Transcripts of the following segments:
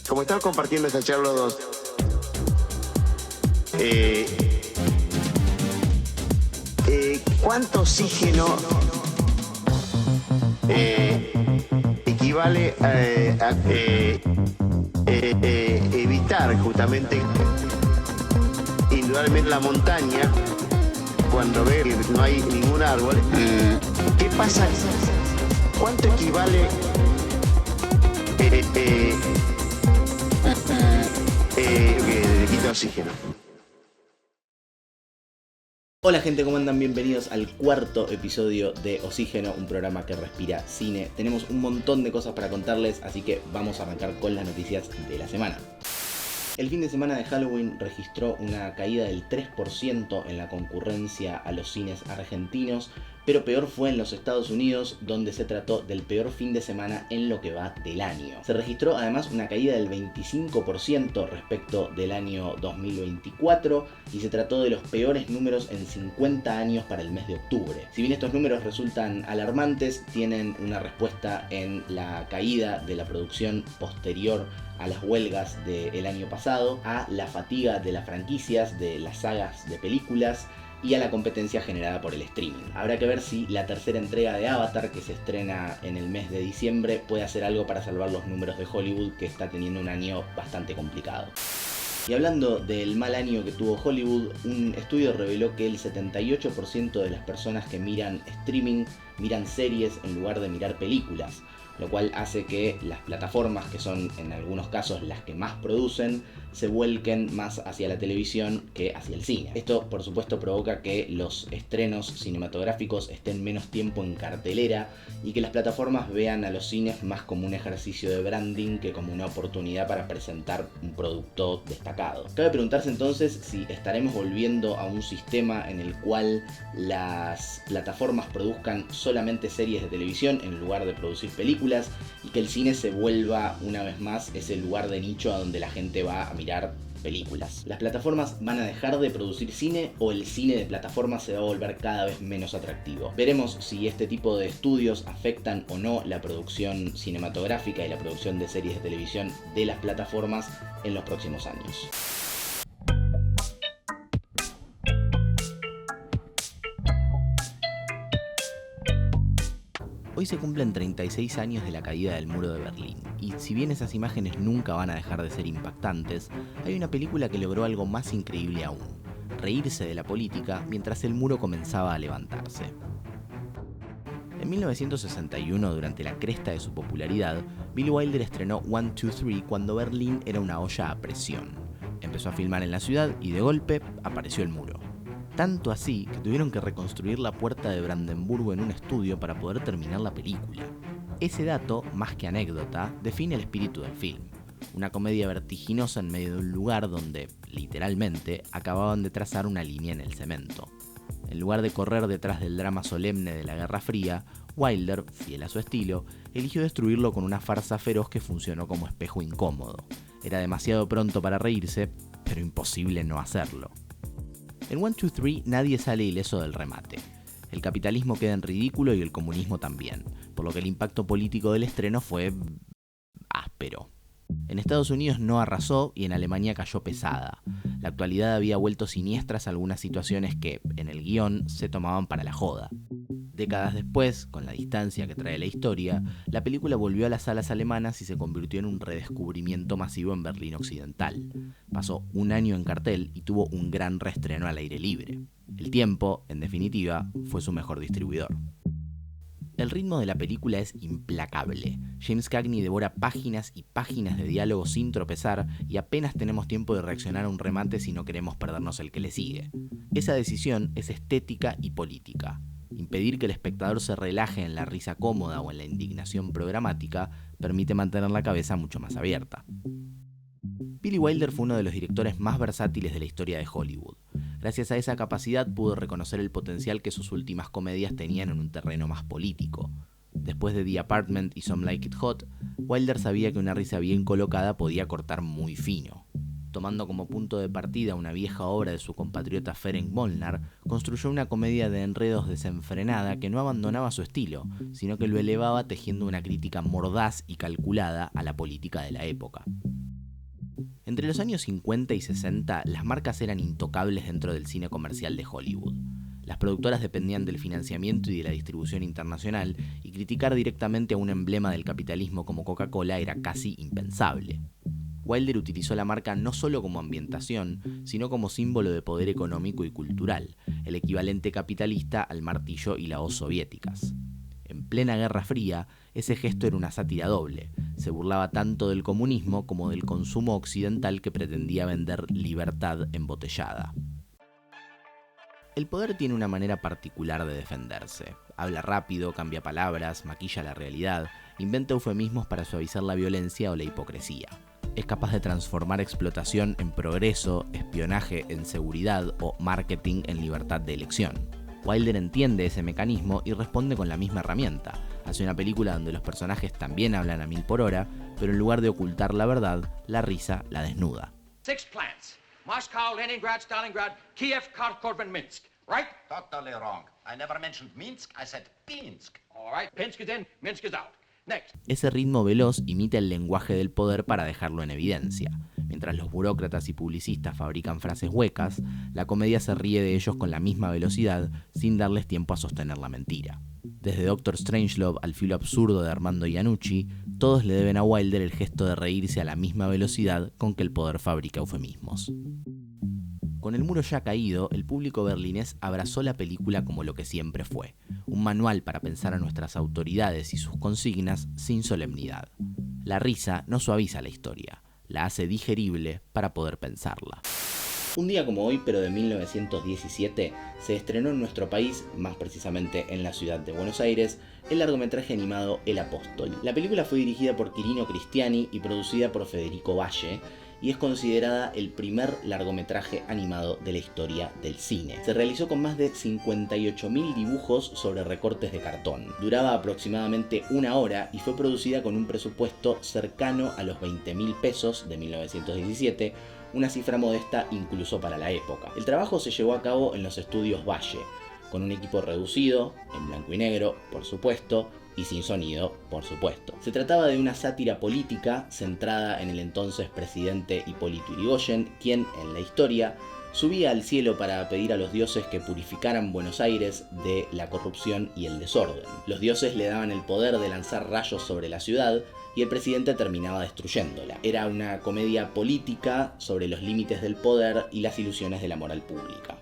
Como estaba compartiendo esta charla los dos, eh, ¿cuánto oxígeno equivale a evitar justamente, indudablemente, la montaña cuando ve que no hay ningún árbol? ¿Qué pasa? ¿Cuánto equivale le quita oxígeno? Hola gente, ¿cómo andan? Bienvenidos al cuarto episodio de Oxígeno, un programa que respira cine. Tenemos un montón de cosas para contarles, así que vamos a arrancar con las noticias de la semana. El fin de semana de Halloween registró una caída del 3% en la concurrencia a los cines argentinos, pero peor fue en los Estados Unidos, donde se trató del peor fin de semana en lo que va del año. Se registró además una caída del 25% respecto del año 2024 y se trató de los peores números en 50 años para el mes de octubre. Si bien estos números resultan alarmantes, tienen una respuesta en la caída de la producción posterior a las huelgas del año pasado, a la fatiga de las franquicias, de las sagas de películas y a la competencia generada por el streaming. Habrá que ver si la tercera entrega de Avatar, que se estrena en el mes de diciembre, puede hacer algo para salvar los números de Hollywood, que está teniendo un año bastante complicado. Y hablando del mal año que tuvo Hollywood, un estudio reveló que el 78% de las personas que miran streaming miran series en lugar de mirar películas, lo cual hace que las plataformas, que son en algunos casos las que más producen, se vuelquen más hacia la televisión que hacia el cine. Esto, por supuesto, provoca que los estrenos cinematográficos estén menos tiempo en cartelera y que las plataformas vean a los cines más como un ejercicio de branding que como una oportunidad para presentar un producto destacado. Cabe preguntarse entonces si estaremos volviendo a un sistema en el cual las plataformas produzcan solamente series de televisión en lugar de producir películas, y que el cine se vuelva una vez más ese lugar de nicho a donde la gente va a mirar películas. ¿Las plataformas van a dejar de producir cine o el cine de plataformas se va a volver cada vez menos atractivo? Veremos si este tipo de estudios afectan o no la producción cinematográfica y la producción de series de televisión de las plataformas en los próximos años. Hoy se cumplen 36 años de la caída del muro de Berlín, y si bien esas imágenes nunca van a dejar de ser impactantes, hay una película que logró algo más increíble aún: reírse de la política mientras el muro comenzaba a levantarse. En 1961, durante la cresta de su popularidad, Billy Wilder estrenó 1, 2, 3 cuando Berlín era una olla a presión. Empezó a filmar en la ciudad y de golpe apareció el muro. Tanto así que tuvieron que reconstruir la puerta de Brandenburgo en un estudio para poder terminar la película. Ese dato, más que anécdota, define el espíritu del film. Una comedia vertiginosa en medio de un lugar donde, literalmente, acababan de trazar una línea en el cemento. En lugar de correr detrás del drama solemne de la Guerra Fría, Wilder, fiel a su estilo, eligió destruirlo con una farsa feroz que funcionó como espejo incómodo. Era demasiado pronto para reírse, pero imposible no hacerlo. En 1, 2, 3 nadie sale ileso del remate. El capitalismo queda en ridículo y el comunismo también, por lo que el impacto político del estreno fue áspero. En Estados Unidos no arrasó y en Alemania cayó pesada. La actualidad había vuelto siniestras algunas situaciones que, en el guión, se tomaban para la joda. Décadas después, con la distancia que trae la historia, la película volvió a las salas alemanas y se convirtió en un redescubrimiento masivo en Berlín Occidental. Pasó un año en cartel y tuvo un gran reestreno al aire libre. El tiempo, en definitiva, fue su mejor distribuidor. El ritmo de la película es implacable. James Cagney devora páginas y páginas de diálogo sin tropezar y apenas tenemos tiempo de reaccionar a un remate si no queremos perdernos el que le sigue. Esa decisión es estética y política. Impedir que el espectador se relaje en la risa cómoda o en la indignación programática permite mantener la cabeza mucho más abierta. Billy Wilder fue uno de los directores más versátiles de la historia de Hollywood. Gracias a esa capacidad pudo reconocer el potencial que sus últimas comedias tenían en un terreno más político. Después de The Apartment y Some Like It Hot, Wilder sabía que una risa bien colocada podía cortar muy fino. Tomando como punto de partida una vieja obra de su compatriota Ferenc Molnar, construyó una comedia de enredos desenfrenada que no abandonaba su estilo, sino que lo elevaba tejiendo una crítica mordaz y calculada a la política de la época. Entre los años 50 y 60, las marcas eran intocables dentro del cine comercial de Hollywood. Las productoras dependían del financiamiento y de la distribución internacional, y criticar directamente a un emblema del capitalismo como Coca-Cola era casi impensable. Wilder utilizó la marca no solo como ambientación, sino como símbolo de poder económico y cultural, el equivalente capitalista al martillo y la hoz soviéticas. En plena Guerra Fría, ese gesto era una sátira doble. Se burlaba tanto del comunismo como del consumo occidental que pretendía vender libertad embotellada. El poder tiene una manera particular de defenderse. Habla rápido, cambia palabras, maquilla la realidad, inventa eufemismos para suavizar la violencia o la hipocresía. Es capaz de transformar explotación en progreso, espionaje en seguridad o marketing en libertad de elección. Wilder entiende ese mecanismo y responde con la misma herramienta. Hace una película donde los personajes también hablan a 1000 por hora, pero en lugar de ocultar la verdad, la risa la desnuda. 6 plants. Moscow, Leningrad, Stalingrad, Kiev, Kharkov, and Minsk. Right? Totally wrong. I never mentioned Minsk, I said Pinsk. All right. Pinsk is in, Minsk is out. Next. Ese ritmo veloz imita el lenguaje del poder para dejarlo en evidencia. Mientras los burócratas y publicistas fabrican frases huecas, la comedia se ríe de ellos con la misma velocidad, sin darles tiempo a sostener la mentira. Desde Dr. Strangelove al filo absurdo de Armando Iannucci, todos le deben a Wilder el gesto de reírse a la misma velocidad con que el poder fabrica eufemismos. Con el muro ya caído, el público berlinés abrazó la película como lo que siempre fue, un manual para pensar a nuestras autoridades y sus consignas sin solemnidad. La risa no suaviza la historia, la hace digerible para poder pensarla. Un día como hoy, pero de 1917, se estrenó en nuestro país, más precisamente en la ciudad de Buenos Aires, el largometraje animado El Apóstol. La película fue dirigida por Quirino Cristiani y producida por Federico Valle, y es considerada el primer largometraje animado de la historia del cine. Se realizó con más de 58.000 dibujos sobre recortes de cartón. Duraba aproximadamente 1 hora y fue producida con un presupuesto cercano a los 20.000 pesos de 1917, una cifra modesta incluso para la época. El trabajo se llevó a cabo en los estudios Valle, con un equipo reducido, en blanco y negro, por supuesto, y sin sonido, por supuesto. Se trataba de una sátira política centrada en el entonces presidente Hipólito Yrigoyen, quien, en la historia, subía al cielo para pedir a los dioses que purificaran Buenos Aires de la corrupción y el desorden. Los dioses le daban el poder de lanzar rayos sobre la ciudad y el presidente terminaba destruyéndola. Era una comedia política sobre los límites del poder y las ilusiones de la moral pública.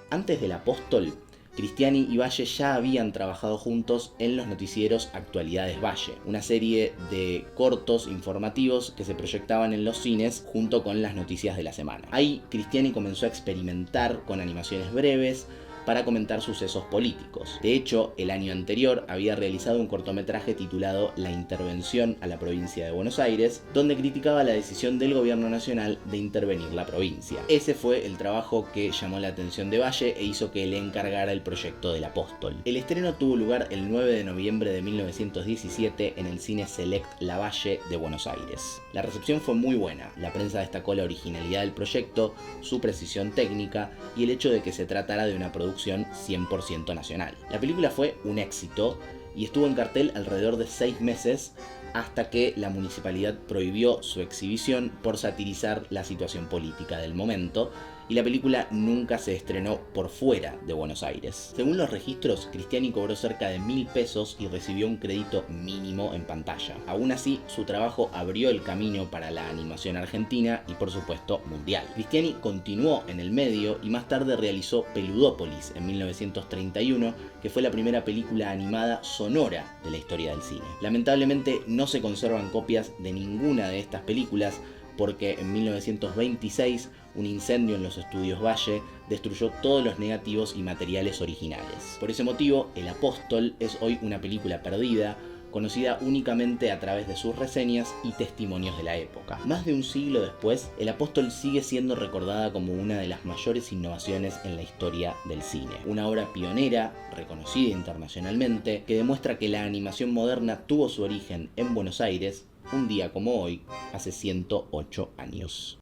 Antes del Apóstol, Cristiani y Valle ya habían trabajado juntos en los noticieros Actualidades Valle, una serie de cortos informativos que se proyectaban en los cines junto con las noticias de la semana. Ahí Cristiani comenzó a experimentar con animaciones breves para comentar sucesos políticos. De hecho, el año anterior había realizado un cortometraje titulado La intervención a la provincia de Buenos Aires, donde criticaba la decisión del gobierno nacional de intervenir la provincia. Ese fue el trabajo que llamó la atención de Valle e hizo que le encargara el proyecto del Apóstol. El estreno tuvo lugar el 9 de noviembre de 1917 en el Cine Select Lavalle de Buenos Aires. La recepción fue muy buena. La prensa destacó la originalidad del proyecto, su precisión técnica y el hecho de que se tratara de una producción 100% nacional. La película fue un éxito y estuvo en cartel alrededor de 6 meses hasta que la municipalidad prohibió su exhibición por satirizar la situación política del momento, y la película nunca se estrenó por fuera de Buenos Aires. Según los registros, Cristiani cobró cerca de 1.000 pesos y recibió un crédito mínimo en pantalla. Aún así, su trabajo abrió el camino para la animación argentina y por supuesto mundial. Cristiani continuó en el medio y más tarde realizó Peludópolis en 1931, que fue la primera película animada sonora de la historia del cine. Lamentablemente no se conservan copias de ninguna de estas películas, porque en 1926 un incendio en los estudios Valle destruyó todos los negativos y materiales originales. Por ese motivo, El Apóstol es hoy una película perdida, conocida únicamente a través de sus reseñas y testimonios de la época. Más de un siglo después, El Apóstol sigue siendo recordada como una de las mayores innovaciones en la historia del cine. Una obra pionera, reconocida internacionalmente, que demuestra que la animación moderna tuvo su origen en Buenos Aires, un día como hoy, hace 108 años.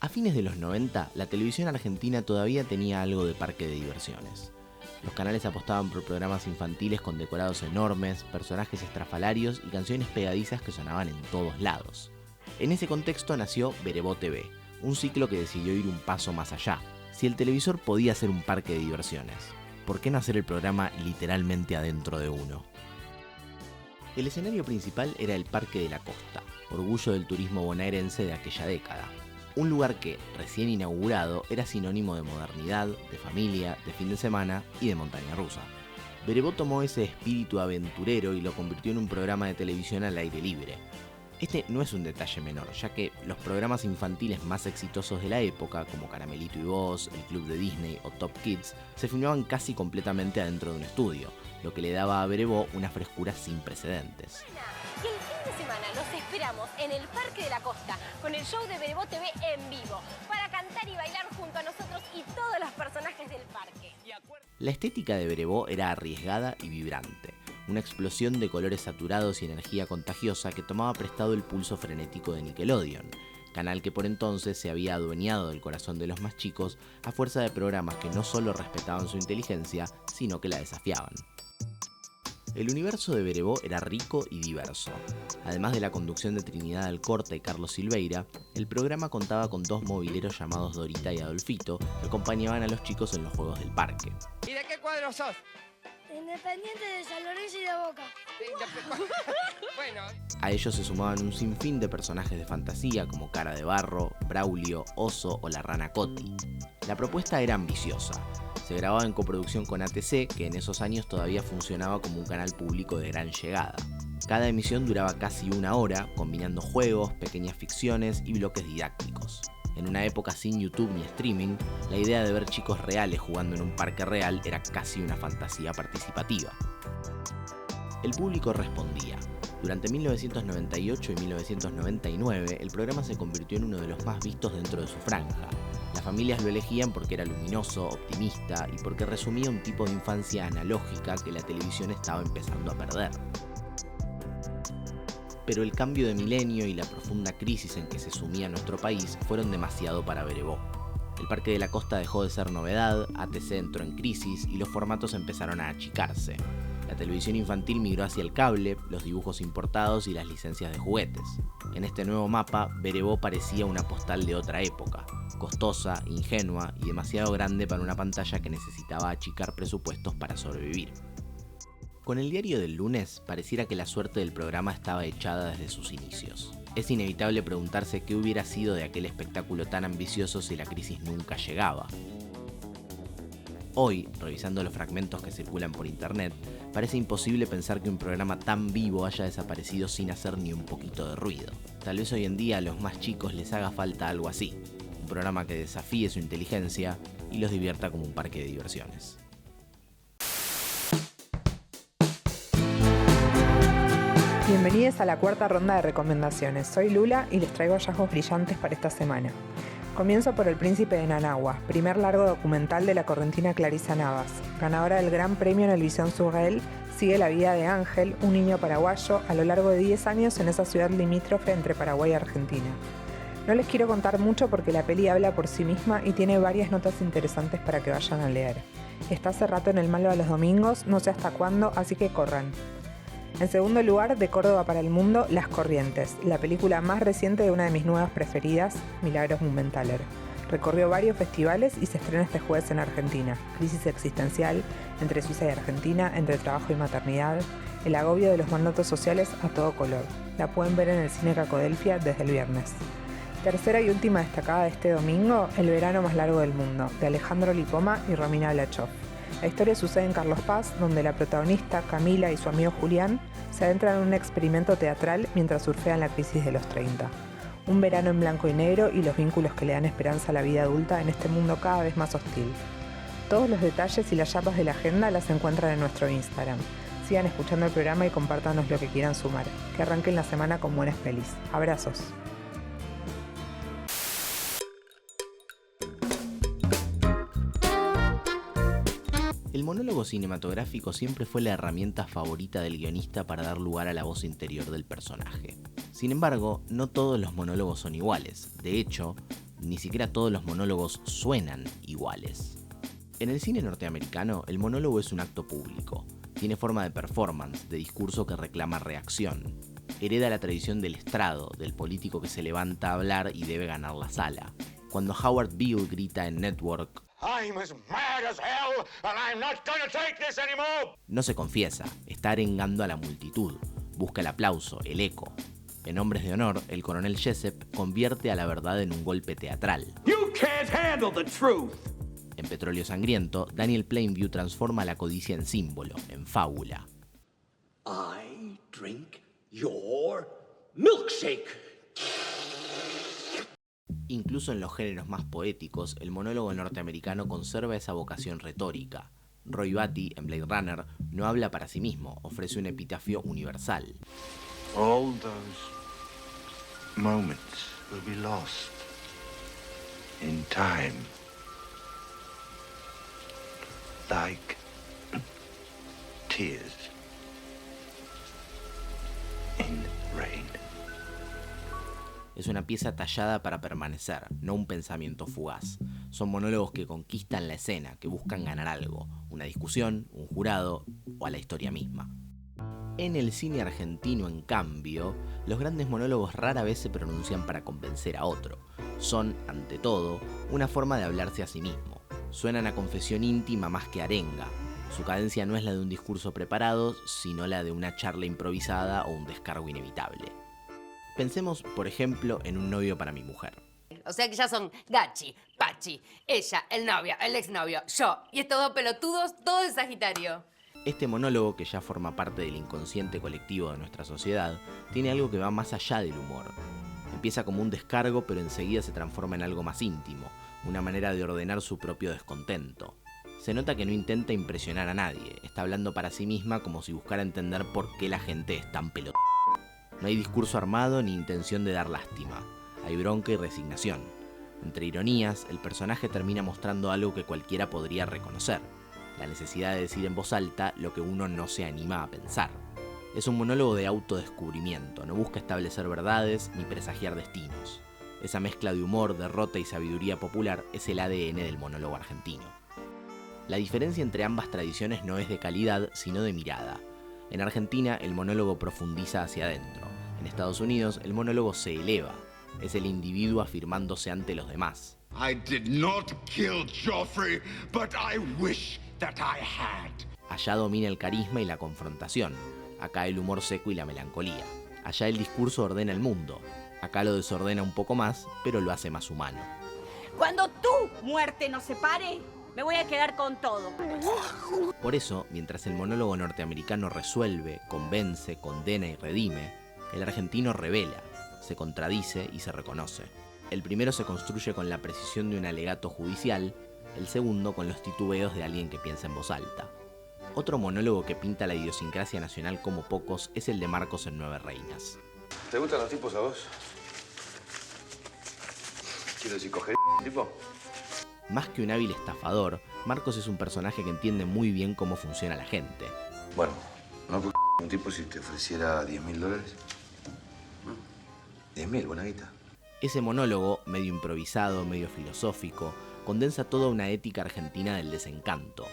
A fines de los 90, la televisión argentina todavía tenía algo de parque de diversiones. Los canales apostaban por programas infantiles con decorados enormes, personajes estrafalarios y canciones pegadizas que sonaban en todos lados. En ese contexto nació Berebo TV, un ciclo que decidió ir un paso más allá. Si el televisor podía ser un parque de diversiones, ¿por qué no hacer el programa literalmente adentro de uno? El escenario principal era el Parque de la Costa, orgullo del turismo bonaerense de aquella década. Un lugar que, recién inaugurado, era sinónimo de modernidad, de familia, de fin de semana y de montaña rusa. Berebo tomó ese espíritu aventurero y lo convirtió en un programa de televisión al aire libre. Este no es un detalle menor, ya que los programas infantiles más exitosos de la época, como Caramelito y Voz, El Club de Disney o Top Kids, se filmaban casi completamente adentro de un estudio, lo que le daba a Berebo una frescura sin precedentes. Y el fin de semana los esperamos en el Parque de la Costa con el show de Berebo TV en vivo para cantar y bailar junto a nosotros y todos los personajes del parque. La estética de Berebo era arriesgada y vibrante, una explosión de colores saturados y energía contagiosa que tomaba prestado el pulso frenético de Nickelodeon, canal que por entonces se había adueñado del corazón de los más chicos a fuerza de programas que no solo respetaban su inteligencia, sino que la desafiaban. El universo de Berebo era rico y diverso. Además de la conducción de Trinidad Alcorta y Carlos Silveira, el programa contaba con dos mobileros llamados Dorita y Adolfito que acompañaban a los chicos en los juegos del parque. ¿Y de qué cuadro sos? Independiente de San Lorenzo y de Boca. Bueno. A ellos se sumaban un sinfín de personajes de fantasía como Cara de Barro, Braulio, Oso o la Rana Coti. La propuesta era ambiciosa. Se grababa en coproducción con ATC, que en esos años todavía funcionaba como un canal público de gran llegada. Cada emisión duraba casi una hora, combinando juegos, pequeñas ficciones y bloques didácticos. En una época sin YouTube ni streaming, la idea de ver chicos reales jugando en un parque real era casi una fantasía participativa. El público respondía. Durante 1998 y 1999, el programa se convirtió en uno de los más vistos dentro de su franja. Las familias lo elegían porque era luminoso, optimista y porque resumía un tipo de infancia analógica que la televisión estaba empezando a perder. Pero el cambio de milenio y la profunda crisis en que se sumía nuestro país fueron demasiado para Berebo. El Parque de la Costa dejó de ser novedad, ATC entró en crisis y los formatos empezaron a achicarse. La televisión infantil migró hacia el cable, los dibujos importados y las licencias de juguetes. En este nuevo mapa, Berebo parecía una postal de otra época, costosa, ingenua y demasiado grande para una pantalla que necesitaba achicar presupuestos para sobrevivir. Con el diario del lunes, pareciera que la suerte del programa estaba echada desde sus inicios. Es inevitable preguntarse qué hubiera sido de aquel espectáculo tan ambicioso si la crisis nunca llegaba. Hoy, revisando los fragmentos que circulan por internet, parece imposible pensar que un programa tan vivo haya desaparecido sin hacer ni un poquito de ruido. Tal vez hoy en día a los más chicos les haga falta algo así, un programa que desafíe su inteligencia y los divierta como un parque de diversiones. Bienvenidos a la cuarta ronda de recomendaciones. Soy Lula y les traigo hallazgos brillantes para esta semana. Comienzo por El Príncipe de Nanagua, primer largo documental de la correntina Clarisa Navas. Ganadora del Gran Premio en el Visión Surreal, sigue la vida de Ángel, un niño paraguayo, a lo largo de 10 años en esa ciudad limítrofe entre Paraguay y Argentina. No les quiero contar mucho porque la peli habla por sí misma y tiene varias notas interesantes para que vayan a leer. Está hace rato en el Malva los domingos, no sé hasta cuándo, así que corran. En segundo lugar, de Córdoba para el Mundo, Las Corrientes, la película más reciente de una de mis nuevas preferidas, Milagros Mumenthaler. Recorrió varios festivales y se estrena este jueves en Argentina. Crisis existencial entre Suiza y Argentina, entre trabajo y maternidad, el agobio de los mandatos sociales a todo color. La pueden ver en el Cine Cacodelfia desde el viernes. Tercera y última destacada de este domingo, El verano más largo del mundo, de Alejandro Lipoma y Romina Blachov. La historia sucede en Carlos Paz, donde la protagonista, Camila, y su amigo Julián se adentran en un experimento teatral mientras surfean la crisis de los 30. Un verano en blanco y negro y los vínculos que le dan esperanza a la vida adulta en este mundo cada vez más hostil. Todos los detalles y las chapas de la agenda las encuentran en nuestro Instagram. Sigan escuchando el programa y compártanos lo que quieran sumar. Que arranquen la semana con buenas pelis. Abrazos. El monólogo cinematográfico siempre fue la herramienta favorita del guionista para dar lugar a la voz interior del personaje. Sin embargo, no todos los monólogos son iguales. De hecho, ni siquiera todos los monólogos suenan iguales. En el cine norteamericano, el monólogo es un acto público. Tiene forma de performance, de discurso que reclama reacción. Hereda la tradición del estrado, del político que se levanta a hablar y debe ganar la sala. Cuando Howard Beale grita en Network, I'm as mad as hell and I'm not gonna take this anymore, no se confiesa, está arengando a la multitud. Busca el aplauso, el eco. En Hombres de Honor, el coronel Jessup convierte a la verdad en un golpe teatral. You can't handle the truth. En Petróleo Sangriento, Daniel Plainview transforma la codicia en símbolo, en fábula. I drink your milkshake. Incluso en los géneros más poéticos, el monólogo norteamericano conserva esa vocación retórica. Roy Batty, en Blade Runner, no habla para sí mismo, ofrece un epitafio universal. All those moments will be lost in time, like tears in rain. Es una pieza tallada para permanecer, no un pensamiento fugaz. Son monólogos que conquistan la escena, que buscan ganar algo, una discusión, un jurado o a la historia misma. En el cine argentino, en cambio, los grandes monólogos rara vez se pronuncian para convencer a otro. Son, ante todo, una forma de hablarse a sí mismo. Suenan a confesión íntima más que arenga. Su cadencia no es la de un discurso preparado, sino la de una charla improvisada o un descargo inevitable. Pensemos, por ejemplo, en Un novio para mi mujer. O sea que ya son Gachi, Pachi, ella, el novio, el exnovio, yo y estos dos pelotudos, todo de Sagitario. Este monólogo, que ya forma parte del inconsciente colectivo de nuestra sociedad, tiene algo que va más allá del humor. Empieza como un descargo, pero enseguida se transforma en algo más íntimo, una manera de ordenar su propio descontento. Se nota que no intenta impresionar a nadie, está hablando para sí misma como si buscara entender por qué la gente es tan pelotuda. No hay discurso armado ni intención de dar lástima, hay bronca y resignación. Entre ironías, el personaje termina mostrando algo que cualquiera podría reconocer, la necesidad de decir en voz alta lo que uno no se anima a pensar. Es un monólogo de autodescubrimiento, no busca establecer verdades ni presagiar destinos. Esa mezcla de humor, derrota y sabiduría popular es el ADN del monólogo argentino. La diferencia entre ambas tradiciones no es de calidad, sino de mirada. En Argentina, el monólogo profundiza hacia adentro. En Estados Unidos, el monólogo se eleva. Es el individuo afirmándose ante los demás. I did not kill Joffrey, but I wish that I had. Allá domina el carisma y la confrontación. Acá el humor seco y la melancolía. Allá el discurso ordena el mundo. Acá lo desordena un poco más, pero lo hace más humano. Cuando tu muerte nos separe, me voy a quedar con todo. Por eso, mientras el monólogo norteamericano resuelve, convence, condena y redime, el argentino revela, se contradice y se reconoce. El primero se construye con la precisión de un alegato judicial, el segundo con los titubeos de alguien que piensa en voz alta. Otro monólogo que pinta la idiosincrasia nacional como pocos es el de Marcos en Nueve Reinas. ¿Te gustan los tipos a vos? ¿Quiero decir coger tipo? Más que un hábil estafador, Marcos es un personaje que entiende muy bien cómo funciona la gente. Bueno, no un tipo si te ofreciera $10.000. 10.000, buena guita. Ese monólogo, medio improvisado, medio filosófico, condensa toda una ética argentina del desencanto.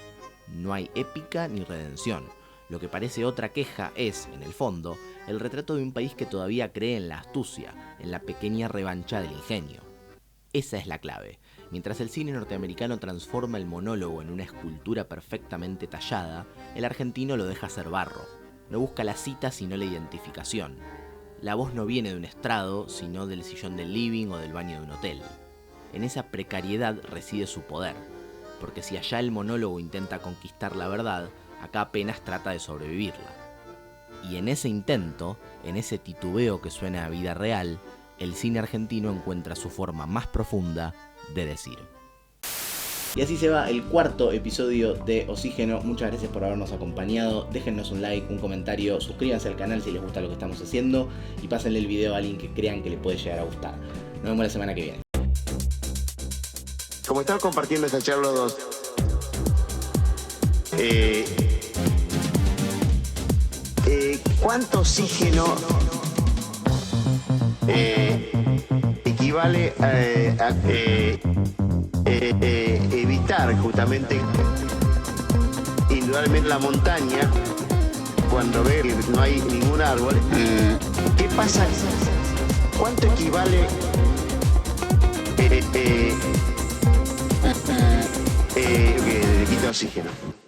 No hay épica ni redención. Lo que parece otra queja es, en el fondo, el retrato de un país que todavía cree en la astucia, en la pequeña revancha del ingenio. Esa es la clave. Mientras el cine norteamericano transforma el monólogo en una escultura perfectamente tallada, el argentino lo deja ser barro. No busca la cita sino la identificación. La voz no viene de un estrado, sino del sillón del living o del baño de un hotel. En esa precariedad reside su poder, porque si allá el monólogo intenta conquistar la verdad, acá apenas trata de sobrevivirla. Y en ese intento, en ese titubeo que suena a vida real, el cine argentino encuentra su forma más profunda de decir. Y así se va el cuarto episodio de Oxígeno. Muchas gracias por habernos acompañado. Déjennos un like, un comentario, suscríbanse al canal si les gusta lo que estamos haciendo y pásenle el video a alguien que crean que le puede llegar a gustar. Nos vemos la semana que viene. Como están compartiendo esta charla los dos, ¿cuánto oxígeno equivale a evitar meditar justamente. Indudablemente la montaña, cuando ve que no hay ningún árbol, ¿qué pasa? ¿Cuánto equivale que le quita oxígeno?